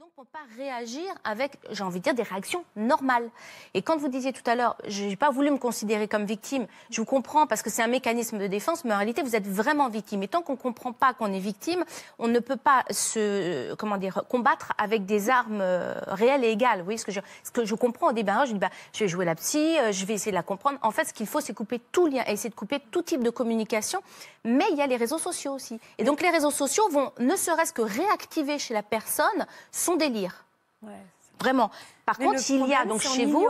donc on ne peut pas réagir avec, j'ai envie de dire, des réactions normales. Et quand vous disiez tout à l'heure, je n'ai pas voulu me considérer comme victime, je vous comprends parce que c'est un mécanisme de défense, mais en réalité, vous êtes vraiment victime. Et tant qu'on ne comprend pas qu'on est victime, on ne peut pas combattre avec des armes réelles et égales. Vous voyez ce que je comprends au débat, je dis, je vais jouer la psy, je vais essayer de la comprendre. En fait, ce qu'il faut, c'est couper tout lien, essayer de couper tout type de communication. Mais il y a les réseaux sociaux aussi. Et donc, les réseaux sociaux vont ne serait-ce que réactiver chez la personne son délire. Ouais. Vraiment. Par contre, il y a donc chez vous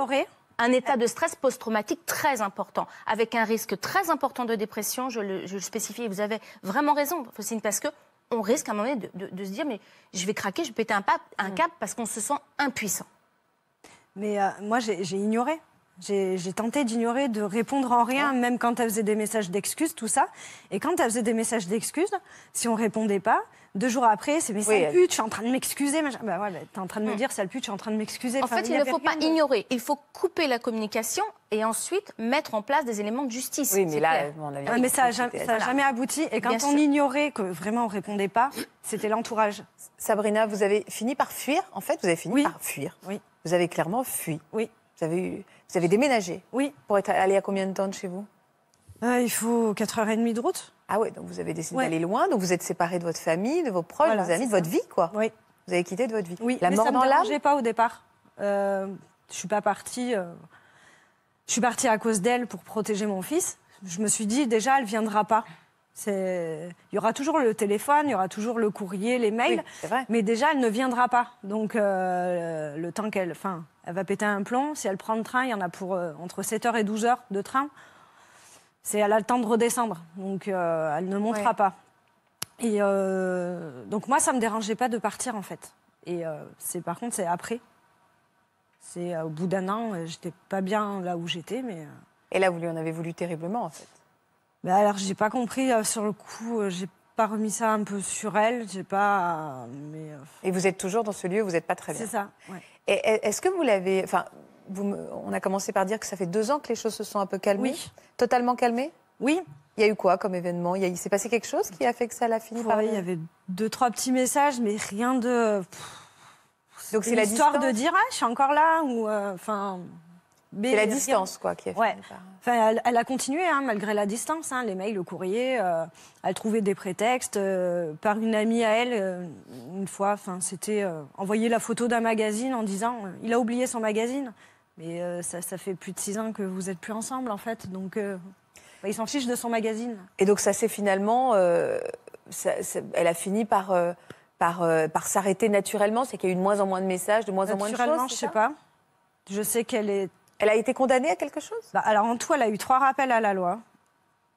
un état de stress post-traumatique très important, avec un risque très important de dépression, je le spécifie, vous avez vraiment raison, Faustine, parce qu'on risque à un moment donné de se dire, mais je vais craquer, je vais péter un câble parce qu'on se sent impuissant. Mais moi, j'ai ignoré. J'ai tenté d'ignorer, de répondre en rien, même quand elle faisait des messages d'excuses, tout ça. Et quand elle faisait des messages d'excuses, si on répondait pas, 2 jours après, c'est mais sale pute, je suis en train de m'excuser. Bah ouais, t'es en train de me dire sale pute, je suis en train de m'excuser. En fait, il ne faut pas ignorer, il faut couper la communication et ensuite mettre en place des éléments de justice. Oui, mais là, mais ça n'a jamais abouti. Et quand on ignorait, que vraiment on répondait pas, c'était l'entourage. Sabrina, vous avez fini par fuir, en fait, vous avez fini par fuir. Oui. Vous avez clairement fui. Oui. Vous avez déménagé. Oui. Pour être allé à combien de temps de chez vous? Il faut 4h30 de route. Ah oui, donc vous avez décidé d'aller loin, donc vous êtes séparés de votre famille, de vos proches, de vos amis, de votre vie, quoi. Oui. Vous avez quitté de votre vie. Oui, la mais mort ça dans me l'âme. dérangeait pas au départ. Je suis pas partie. Je suis partie à cause d'elle pour protéger mon fils. Je me suis dit déjà, elle viendra pas. Il y aura toujours le téléphone, il y aura toujours le courrier, les mails, mais déjà elle ne viendra pas. Donc le temps elle va péter un plomb. Si elle prend le train, il y en a pour entre 7h et 12h de train. Elle a le temps de redescendre, donc elle ne montera pas. Et donc moi, ça me dérangeait pas de partir en fait. Et par contre, c'est après. C'est au bout d'1 an, j'étais pas bien là où j'étais, mais. Et là, vous lui en avez voulu terriblement en fait. Ben alors, j'ai pas compris sur le coup. J'ai pas remis ça un peu sur elle. J'ai pas. Et vous êtes toujours dans ce lieu où vous n'êtes pas très bien. C'est ça. Ouais. Et est-ce que vous l'avez. Enfin, on a commencé par dire que ça fait 2 ans que les choses se sont un peu calmées. Oui. Totalement calmées. Oui. Il y a eu quoi comme événement? Il s'est passé quelque chose qui a fait que ça l'a fini par... Il y avait 2-3 petits messages, mais rien de... Donc c'est l'histoire de dire, je suis encore là, ou... c'est la distance, quoi, qui a fini par... elle a continué, malgré la distance. Les mails, le courrier, elle trouvait des prétextes. Par une amie à elle, une fois, c'était envoyer la photo d'un magazine en disant, il a oublié son magazine. Mais ça fait plus de 6 ans que vous n'êtes plus ensemble, en fait, donc... il s'en fiche de son magazine. Et donc ça s'est finalement... elle a fini par s'arrêter naturellement. C'est qu'il y a eu de moins en moins de messages, de moins en moins de choses. Naturellement, je ne sais pas. Je sais qu'elle est... Elle a été condamnée à quelque chose? Alors en tout, elle a eu 3 rappels à la loi.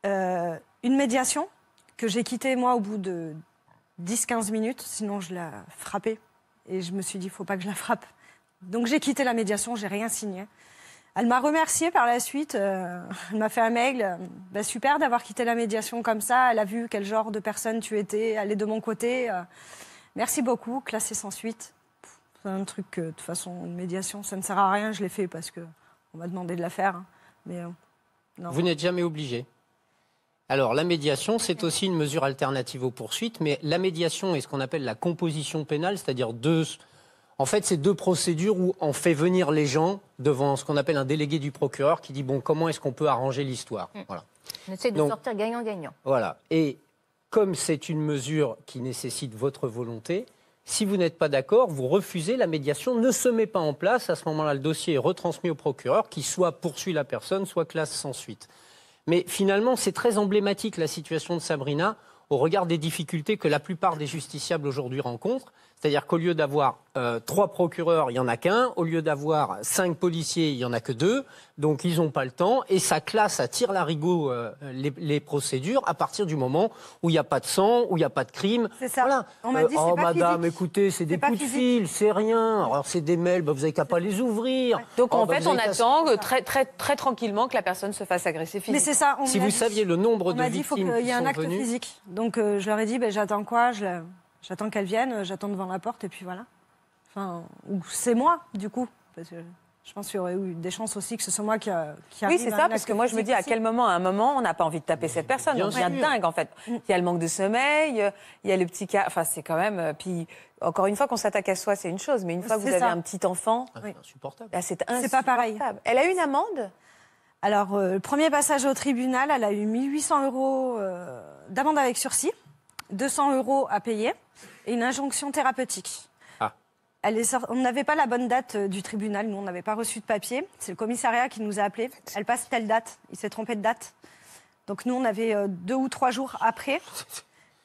Une médiation que j'ai quittée, moi, au bout de 10-15 minutes. Sinon, je la frappais. Et je me suis dit, il ne faut pas que je la frappe. Donc j'ai quitté la médiation, je n'ai rien signé. Elle m'a remerciée par la suite. Elle m'a fait un mail. Super d'avoir quitté la médiation comme ça. Elle a vu quel genre de personne tu étais. Elle est de mon côté. Merci beaucoup. Classée sans suite. C'est un truc que, de toute façon, une médiation, ça ne sert à rien. Je l'ai fait parce qu'on m'a demandé de la faire. Mais non. Vous n'êtes jamais obligé. Alors, la médiation, c'est aussi une mesure alternative aux poursuites. Mais la médiation est ce qu'on appelle la composition pénale, c'est-à-dire En fait, c'est 2 procédures où on fait venir les gens devant ce qu'on appelle un délégué du procureur qui dit bon, comment est-ce qu'on peut arranger l'histoire. Voilà. On essaie de sortir gagnant-gagnant. Voilà. Et comme c'est une mesure qui nécessite votre volonté, si vous n'êtes pas d'accord, vous refusez, la médiation ne se met pas en place. À ce moment-là, le dossier est retransmis au procureur qui soit poursuit la personne, soit classe sans suite. Mais finalement, c'est très emblématique la situation de Sabrina au regard des difficultés que la plupart des justiciables aujourd'hui rencontrent. C'est-à-dire qu'au lieu d'avoir 3 procureurs, il n'y en a qu'un. Au lieu d'avoir 5 policiers, il n'y en a que 2. Donc, ils n'ont pas le temps. Et ça classe, ça tire l'arigot les procédures à partir du moment où il n'y a pas de sang, où il n'y a pas de crime. C'est ça. Voilà. On m'a dit, c'est pas madame, physique. écoutez, c'est des coups de fil, c'est rien. Alors, c'est des mails, vous n'avez qu'à pas les ouvrir. Donc, en fait, on attend très tranquillement que la personne se fasse agresser physiquement. Mais c'est ça. Si vous saviez le nombre de victimes qui sont venues... Il faut qu'il y ait un acte venues... physique. Donc, je leur ai dit, j'attends quoi? J'attends qu'elle vienne, j'attends devant la porte et puis voilà. Ou c'est moi, du coup. Parce que Je pense qu'il y aurait eu des chances aussi que ce soit moi qui arrive. Oui, c'est ça, parce que moi, je me dis, à quel moment, à un moment, on n'a pas envie de taper cette personne. Bien On devient sûr. dingue, en fait. Il y a le manque de sommeil, il y a le petit cas... Enfin, c'est quand même... Puis, encore une fois, qu'on s'attaque à soi, c'est une chose. Mais une fois que vous C'est avez ça. un petit enfant, Ah, c'est insupportable. là, c'est C'est pas pareil. insupportable. Elle a eu une amende? Alors, le premier passage au tribunal, elle a eu 1 800 € d'amende avec sursis, 200 € à payer et une injonction thérapeutique. Ah. On n'avait pas la bonne date du tribunal, nous, on n'avait pas reçu de papier. C'est le commissariat qui nous a appelés. Elle passe telle date, il s'est trompé de date. Donc nous, on avait 2 ou 3 jours après.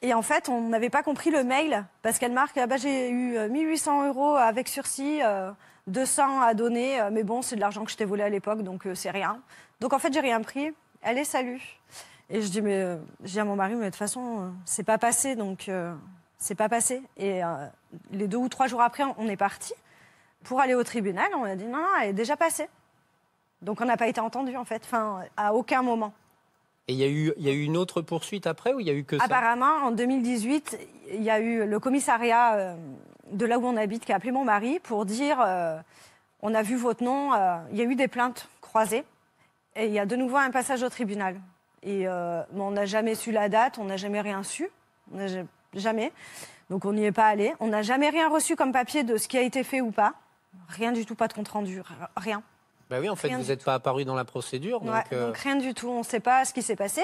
Et en fait, on n'avait pas compris le mail parce qu'elle marque j'ai eu 1 800 € avec sursis, 200 à donner, mais bon, c'est de l'argent que je t'ai volé à l'époque, donc c'est rien. Donc en fait, j'ai rien pris. Allez, salut. Et je dis à mon mari, mais de toute façon, c'est pas passé, donc c'est pas passé. Et les 2 ou 3 jours après, on est parti pour aller au tribunal. On a dit non, elle est déjà passée. Donc on n'a pas été entendu en fait, à aucun moment. Et il y a eu une autre poursuite après ou il y a eu que ça? Apparemment, en 2018, il y a eu le commissariat de là où on habite qui a appelé mon mari pour dire on a vu votre nom, il y a eu des plaintes croisées et il y a de nouveau un passage au tribunal. Et on n'a jamais su la date, on n'a jamais rien su, jamais. Donc on n'y est pas allé. On n'a jamais rien reçu comme papier de ce qui a été fait ou pas. Rien du tout, pas de compte rendu, rien. Bah oui, en fait, Rien vous du n'êtes pas apparu dans la procédure. Ouais, donc rien du tout, on ne sait pas ce qui s'est passé.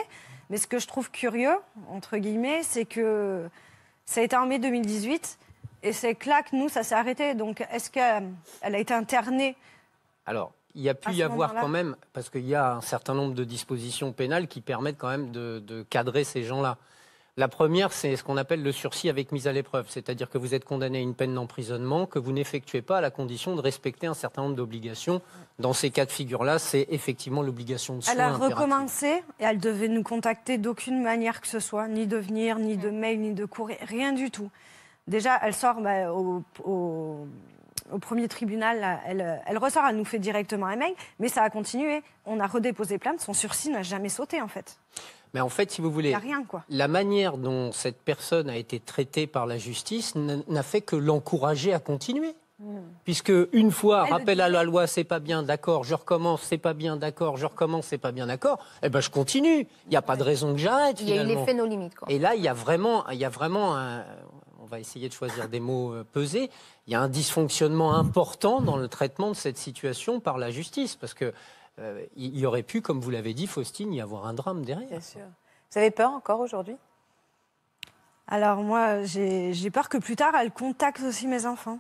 Mais ce que je trouve curieux, entre guillemets, c'est que ça a été en mai 2018 et c'est que là que nous, ça s'est arrêté. Donc est-ce qu'elle a été internée? Alors, il y a pu À y ce avoir moment-là. quand même, parce qu'il y a un certain nombre de dispositions pénales qui permettent quand même de cadrer ces gens-là. La première, c'est ce qu'on appelle le sursis avec mise à l'épreuve, c'est-à-dire que vous êtes condamné à une peine d'emprisonnement que vous n'effectuez pas à la condition de respecter un certain nombre d'obligations. Dans ces cas de figure-là, c'est effectivement l'obligation de soins Elle a impérative. recommencé et elle devait nous contacter d'aucune manière que ce soit, ni de venir, ni de mail, ni de courrier, rien du tout. Déjà, elle sort au premier tribunal, là, elle ressort, elle nous fait directement un mail, mais ça a continué. On a redéposé plainte, son sursis n'a jamais sauté en fait. Mais en fait, si vous Il voulez, n'y a rien quoi. la manière dont cette personne a été traitée par la justice n'a fait que l'encourager à continuer. Puisque une fois, Elle rappel le à la loi, c'est pas bien, d'accord, je recommence, c'est pas bien, d'accord, je recommence, c'est pas bien, d'accord, eh ben je continue. Il n'y a pas de raison que j'arrête. Il y a eu finalement. l'effet nos limites, quoi. Et là, il y a vraiment on va essayer de choisir des mots pesés, il y a un dysfonctionnement important dans le traitement de cette situation par la justice. Parce que il y aurait pu, comme vous l'avez dit, Faustine, y avoir un drame derrière. Bien sûr. Vous avez peur encore aujourd'hui? Alors moi, j'ai peur que plus tard, elle contacte aussi mes enfants.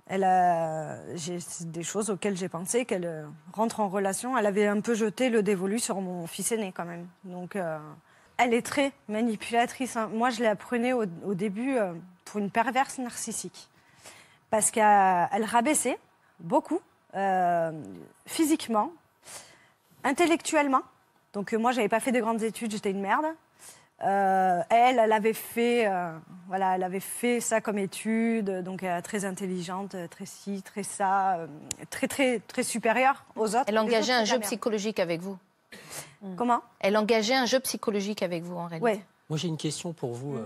C'est des choses auxquelles j'ai pensé, qu'elle rentre en relation. Elle avait un peu jeté le dévolu sur mon fils aîné quand même. Donc elle est très manipulatrice, hein. Moi, je la prenais au début pour une perverse narcissique. Parce qu'elle rabaissait beaucoup, physiquement, intellectuellement. Donc moi, j'avais pas fait de grandes études, j'étais une merde. Elle avait fait, elle avait fait ça comme étude, donc très intelligente, très ci, très ça, très supérieure aux autres. Elle Les engageait autres, un c'est jeu la merde. psychologique avec vous. Comment? Elle engageait un jeu psychologique avec vous, en réalité. Ouais. Moi, j'ai une question pour vous.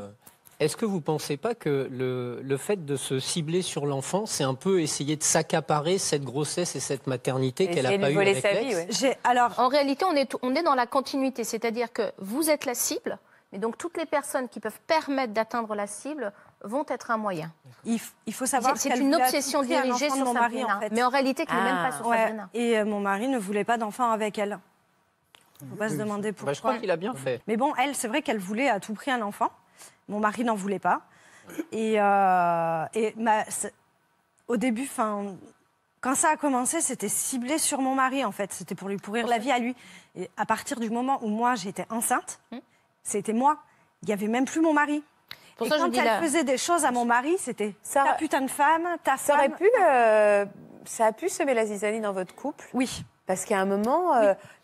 Est-ce que vous ne pensez pas que le fait de se cibler sur l'enfant, c'est un peu essayer de s'accaparer cette grossesse et cette maternité qu'elle n'a Essayer de pas lui eue voler avec sa l'ex vie, ouais. Alors, En réalité, on est dans la continuité, c'est-à-dire que vous êtes la cible, mais donc toutes les personnes qui peuvent permettre d'atteindre la cible vont être un moyen. il faut savoir C'est qu'elle une voulait à obsession tout prix un dirigée enfant de sur mon mari, Sabrina, en fait. mais en réalité, qui n'est même pas sur Ouais. Sabrina. Et mon mari ne voulait pas d'enfant avec elle. Il ne faut pas se demander pourquoi. Bah, je crois qu'il a bien fait. Mais bon, elle, c'est vrai qu'elle voulait à tout prix un enfant. Mon mari n'en voulait pas. Au début, quand ça a commencé, c'était ciblé sur mon mari, en fait. C'était pour lui pourrir la vie à lui. Et à partir du moment où moi, j'étais enceinte, c'était moi. Il n'y avait même plus mon mari. Pour Et ça, je quand dis elle là. faisait des choses à mon mari, c'était Ça- ta putain de femme, ta Ça femme. aurait pu, ça a pu semer la zizanie dans votre couple? Oui. Parce qu'à un moment,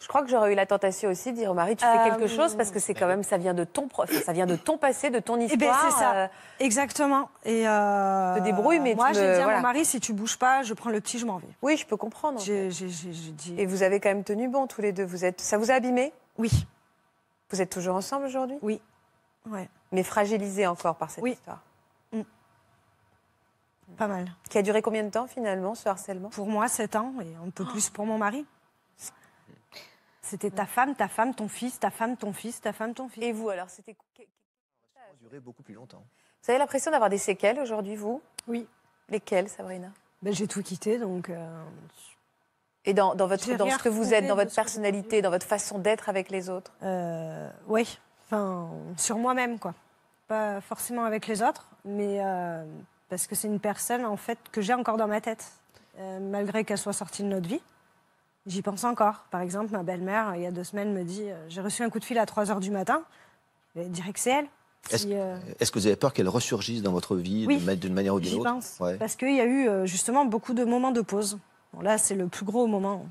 je crois que j'aurais eu la tentation aussi de dire au mari, tu fais quelque chose, parce que c'est quand même, ça vient de ton passé, de ton Eh ben, histoire. c'est ça. Exactement. Et te débrouilles, mais moi, tu j'ai me- dit à voilà. mon mari, si tu bouges pas, je prends le petit, je m'en vais. Oui, je peux comprendre. J'ai dit Et vous avez quand même tenu bon tous les deux. Ça vous a abîmé? oui. Vous êtes toujours ensemble aujourd'hui? Oui. Ouais. Mais fragilisé encore par cette Oui. histoire. pas mal. Qui a duré combien de temps finalement, ce harcèlement? Pour moi, 7 ans, et un peu plus pour mon mari. C'était ta femme, ton fils, ta femme, ton fils, ta femme, ton fils. Et vous, alors, c'était... Ça a duré beaucoup plus longtemps. Vous avez l'impression d'avoir des séquelles aujourd'hui, vous? Oui. Lesquelles, Sabrina? Ben, j'ai tout quitté, donc... Et dans J'ai ce rien que vous retrouvé êtes, dans de votre ce que j'ai personnalité, dans votre façon d'être avec les autres? Oui, enfin, sur moi-même, quoi. Pas forcément avec les autres, mais parce que c'est une personne, en fait, que j'ai encore dans ma tête, malgré qu'elle soit sortie de notre vie. J'y pense encore. Par exemple, ma belle-mère, il y a 2 semaines, me dit j'ai reçu un coup de fil à 3 h du matin. Je dirais que c'est elle. Est-ce que vous avez peur qu'elle ressurgisse dans votre vie Oui, d'une manière ou d'une j'y autre? pense. Ouais. Parce qu'il y a eu justement beaucoup de moments de pause. Bon, là, c'est le plus gros moment.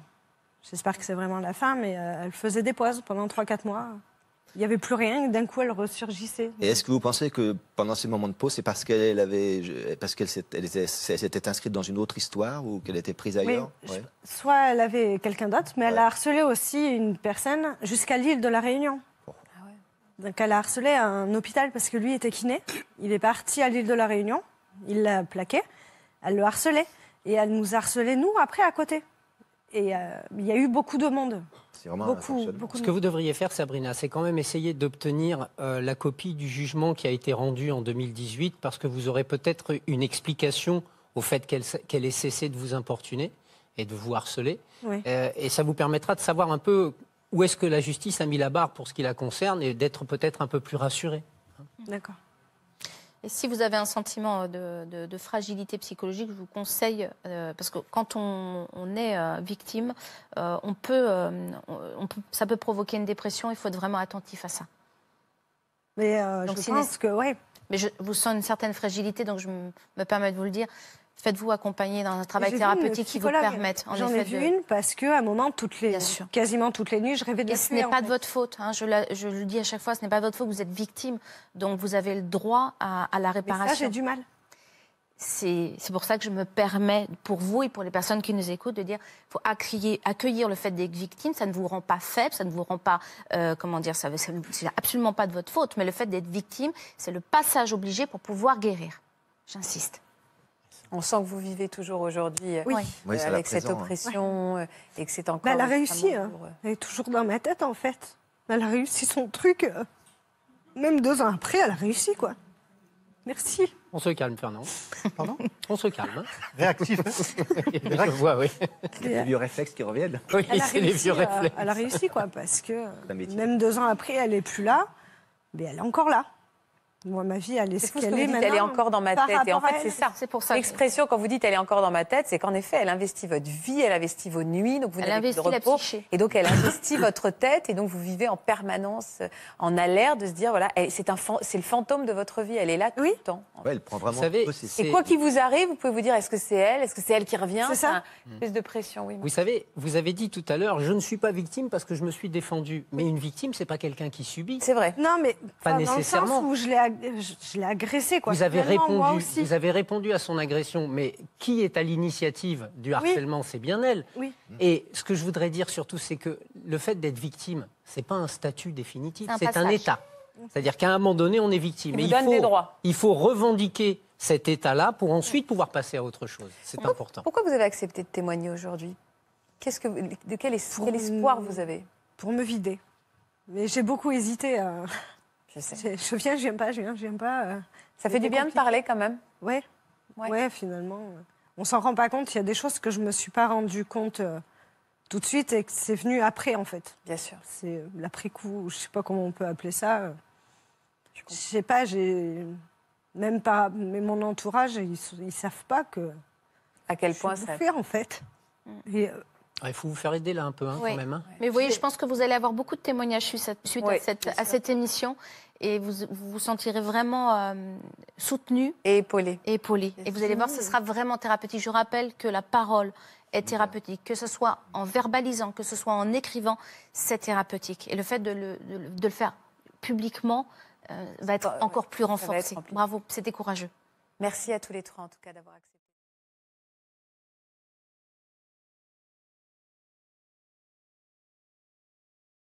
J'espère que c'est vraiment la fin, mais elle faisait des pauses pendant 3-4 mois. Il n'y avait plus rien, et d'un coup, elle ressurgissait. Et est-ce que vous pensez que pendant ces moments de pause, c'est parce qu'elle s'était inscrite dans une autre histoire ou qu'elle était prise ailleurs? Oui, Ouais. soit elle avait quelqu'un d'autre, mais elle Ouais. a harcelé aussi une personne jusqu'à l'île de la Réunion. Donc elle a harcelé un hôpital parce que lui était kiné. Il est parti à l'île de la Réunion, il l'a plaqué, elle le harcelait. Et elle nous harcelait, nous, après, à côté. Et il y a eu beaucoup de monde. C'est vraiment un Beaucoup fonctionnement. de Ce que monde. vous devriez faire, Sabrina, c'est quand même essayer d'obtenir la copie du jugement qui a été rendu en 2018, parce que vous aurez peut-être une explication au fait qu'elle ait cessé de vous importuner et de vous harceler. Oui. Et ça vous permettra de savoir un peu où est-ce que la justice a mis la barre pour ce qui la concerne et d'être peut-être un peu plus rassuré. D'accord. Et si vous avez un sentiment de fragilité psychologique, je vous conseille, parce que quand on est victime, ça peut provoquer une dépression, il faut être vraiment attentif à ça. Mais Donc, je si pense que, ouais, Mais je vous sens une certaine fragilité, donc je me permets de vous le dire. Faites-vous accompagner dans un travail j'ai vu une thérapeutique qui vous psychologue. permette, en J'en ai effet, vu une parce qu'à un moment, Bien sûr. quasiment toutes les nuits, je rêvais de Et la ce tuer, n'est en pas fait. de votre faute, hein, je le dis à chaque fois, ce n'est pas de votre faute, vous êtes victime, donc vous avez le droit à la Mais réparation. ça, j'ai du mal. C'est pour ça que je me permets, pour vous et pour les personnes qui nous écoutent, de dire il faut accueillir le fait d'être victime. Ça ne vous rend pas faible, ça ne vous rend pas, c'est absolument pas de votre faute. Mais le fait d'être victime, c'est le passage obligé pour pouvoir guérir. J'insiste. On sent que vous vivez toujours aujourd'hui Oui. Oui, c'est avec la cette présent, hein. oppression et que c'est encore... Mais elle a extrêmement réussi. Hein. lourd. Elle est toujours dans ma tête, en fait. Elle a réussi son truc. Même 2 ans après, elle a réussi, quoi. Merci. On se calme, Fernand. Pardon? On se calme. Hein. Réactif. Je vois, oui. Les vieux réflexes qui reviennent. Oui, Elle a c'est les réussi, vieux réflexes. elle a réussi, quoi, parce que un métier. même 2 ans après, elle n'est plus là, mais elle est encore là. Moi, ma vie, elle est C'est ce fou ce que qu'elle vous est dites, maintenant. elle est encore dans ma par tête. Et en rapport à fait, c'est elle. ça. C'est pour ça que- L'expression, quand vous dites elle est encore dans ma tête, c'est qu'en effet, elle investit votre vie, elle investit vos nuits, donc vous Elle n'avez plus de investit la repos. psyché. Et donc, elle investit votre tête, et donc vous vivez en permanence en alerte de se dire, voilà, c'est le fantôme de votre vie, elle est là tout Oui. le temps. Ouais, elle prend vraiment Vous savez, possession. Et quoi qu'il vous arrive, vous pouvez vous dire, est-ce que c'est elle qui revient? C'est ça. Une espèce de pression, oui. Vous savez, vous avez dit tout à l'heure, je ne suis pas victime parce que je me suis défendu. Mais une victime, c'est pas quelqu'un qui subit. C'est vrai. Non, mais Pas dans nécessairement. le sens où je l'ai agressé, quoi. Vous avez, Finalement, moi aussi. vous avez répondu à son agression, mais qui est à l'initiative du harcèlement? C'est bien elle. Oui. Et ce que je voudrais dire surtout, c'est que le fait d'être victime, c'est pas un statut définitif, C'est un c'est un passage. état. C'est-à-dire qu'à un moment donné, on est victime. Il Et vous donne des droits. il faut revendiquer cet état-là pour ensuite pouvoir passer à autre chose. C'est important. Pourquoi vous avez accepté de témoigner aujourd'hui? De quel espoir vous avez? Pour me vider. Mais j'ai beaucoup hésité. Je sais. Je viens, je viens pas, je viens pas. Ça fait du bien de parler quand même. Ouais. Ouais. Ouais, finalement. On s'en rend pas compte. Il y a des choses que je me suis pas rendu compte tout de suite et que c'est venu après, en fait. Bien sûr. C'est l'après-coup, je sais pas comment on peut appeler ça. Je Je comprends. sais pas, même pas, mais mon entourage, ils savent pas que À quel je point suis ça... bouffée, en fait. Et Il faut vous faire aider là un peu, Oui. quand même. Hein. Mais vous voyez, je pense que vous allez avoir beaucoup de témoignages suite Oui, à cette émission et vous vous sentirez vraiment soutenu Et épaulé. et épaulé. Et vous allez voir, ce sera vraiment thérapeutique. Je rappelle que la parole est thérapeutique, que ce soit en verbalisant, que ce soit en écrivant, c'est thérapeutique. Et le fait de le faire publiquement va être encore plus ça va être renforcé. rempli. Bravo, c'était courageux. Merci à tous les trois, en tout cas, d'avoir accepté.